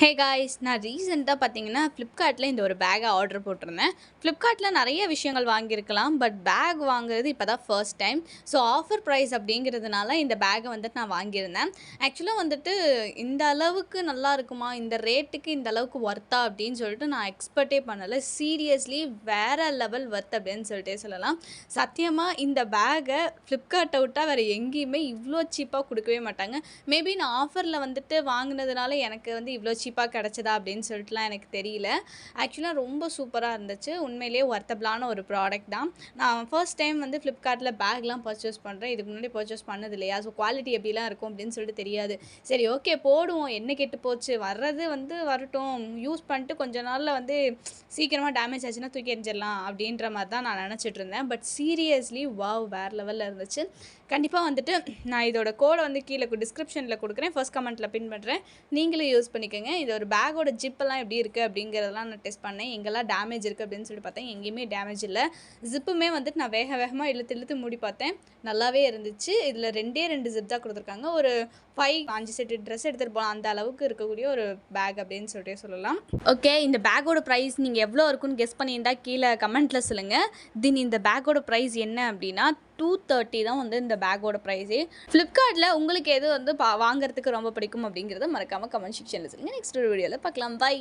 Hey guys, நான் ரீசெண்டாக பார்த்தீங்கன்னா ஃப்ளிப்கார்ட்டில் இந்த ஒரு பேக்கை ஆர்டர் போட்டிருந்தேன். ஃப்ளிப்கார்ட்டில் நிறைய விஷயங்கள் வாங்கியிருக்கலாம், பட் பேக் வாங்குறது இப்போ தான் first time. So offer price அப்படிங்கிறதுனால இந்த பேக்கை வந்துட்டு நான் வாங்கியிருந்தேன். ஆக்சுவலாக வந்துட்டு இந்த அளவுக்கு நல்லா இருக்குமா, இந்த ரேட்டுக்கு இந்த அளவுக்கு ஒர்த்தா அப்படின்னு சொல்லிட்டு நான் எக்ஸ்பெக்டே பண்ணலை. சீரியஸ்லி வேறு லெவல் ஒர்த் அப்படின்னு சொல்லிட்டே சொல்லலாம். சத்தியமாக இந்த பேக்கை ஃப்ளிப்கார்ட்டை விட்டால் வேறு எங்கேயுமே இவ்வளோ சீப்பாக கொடுக்கவே மாட்டாங்க. மேபி நான் ஆஃபரில் வந்துட்டு வாங்கினதுனால எனக்கு வந்து இவ்வளோ சீப்பாக கிடச்சதா அப்படின்னு சொல்லிட்டுலாம் எனக்கு தெரியல. ஆக்சுவலாக ரொம்ப சூப்பராக இருந்துச்சு. உண்மையிலேயே ஒர்த்தபிளான ஒரு ப்ராடக்ட் தான். நான் ஃபர்ஸ்ட் டைம் வந்து ஃப்ளிப்கார்ட்டில் பேக்லாம் பர்ச்சேஸ் பண்ணுறேன். இதுக்கு முன்னாடி பர்ச்சேஸ் பண்ணது இல்லையா, ஸோ குவாலிட்டி எப்படிலாம் இருக்கும் அப்படின்னு சொல்லிட்டு தெரியாது. சரி, ஓகே போடுவோம், என்ன கெட்டு போச்சு, வர்றது வந்து வரட்டும், யூஸ் பண்ணிட்டு கொஞ்ச நாளில் வந்து சீக்கிரமாக டேமேஜ் ஆச்சுன்னா தூக்கி எறிஞ்சிடலாம் அப்படின்ற மாதிரி தான் நான் நினச்சிட்டு இருந்தேன். பட் சீரியஸ்லி வாவ், வேறு லெவலில் இருந்துச்சு. கண்டிப்பாக வந்துட்டு நான் இதோட கோடை வந்து கீழே டிஸ்கிரிப்ஷனில் கொடுக்குறேன், ஃபர்ஸ்ட் கமெண்ட்டில் பின் பண்ணுறேன், நீங்களும் யூஸ் பண்ணிக்கோங்க. இது ஒரு பேக்கோட ஜிப்பெல்லாம் எப்படி இருக்குது அப்படிங்கிறதெல்லாம் நான் டெஸ்ட் பண்ணேன். எங்கெல்லாம் டேமேஜ் இருக்குது அப்படின்னு சொல்லிட்டு பார்த்தேன், எங்கேயுமே டேமேஜ் இல்லை. ஜிப்புமே வந்துட்டு நான் வேகமாக இழுத்து மூடி பார்த்தேன், நல்லாவே இருந்துச்சு. இதில் ரெண்டு ஜிப் தான் கொடுத்துருக்காங்க. ஒரு 5 செட்டு ட்ரெஸ் எடுத்துகிட்டு போகலாம் அந்த அளவுக்கு இருக்கக்கூடிய ஒரு பேக் அப்படின்னு சொல்லிட்டு சொல்லலாம். ஓகே, இந்த பேக்கோட ப்ரைஸ் நீங்கள் எவ்வளோ இருக்குன்னு கெஸ் பண்ணியிருந்தா கீழே கமெண்ட்டில் சொல்லுங்கள். இந்த பேக்கோட ப்ரைஸ் என்ன அப்படின்னா 230 தான் வந்து இந்த பேக்கோட ப்ரைஸே. ஃப்ளிப்கார்ட்டில் உங்களுக்கு எது வந்து வாங்குறதுக்கு ரொம்ப பிடிக்கும் அப்படிங்கிறத மறக்காமல் கமெண்ட் செக்ஷனில் சொல்லுங்கள். நெக்ஸ்ட் ஒரு வீடியோவில் பார்க்கலாம். பை.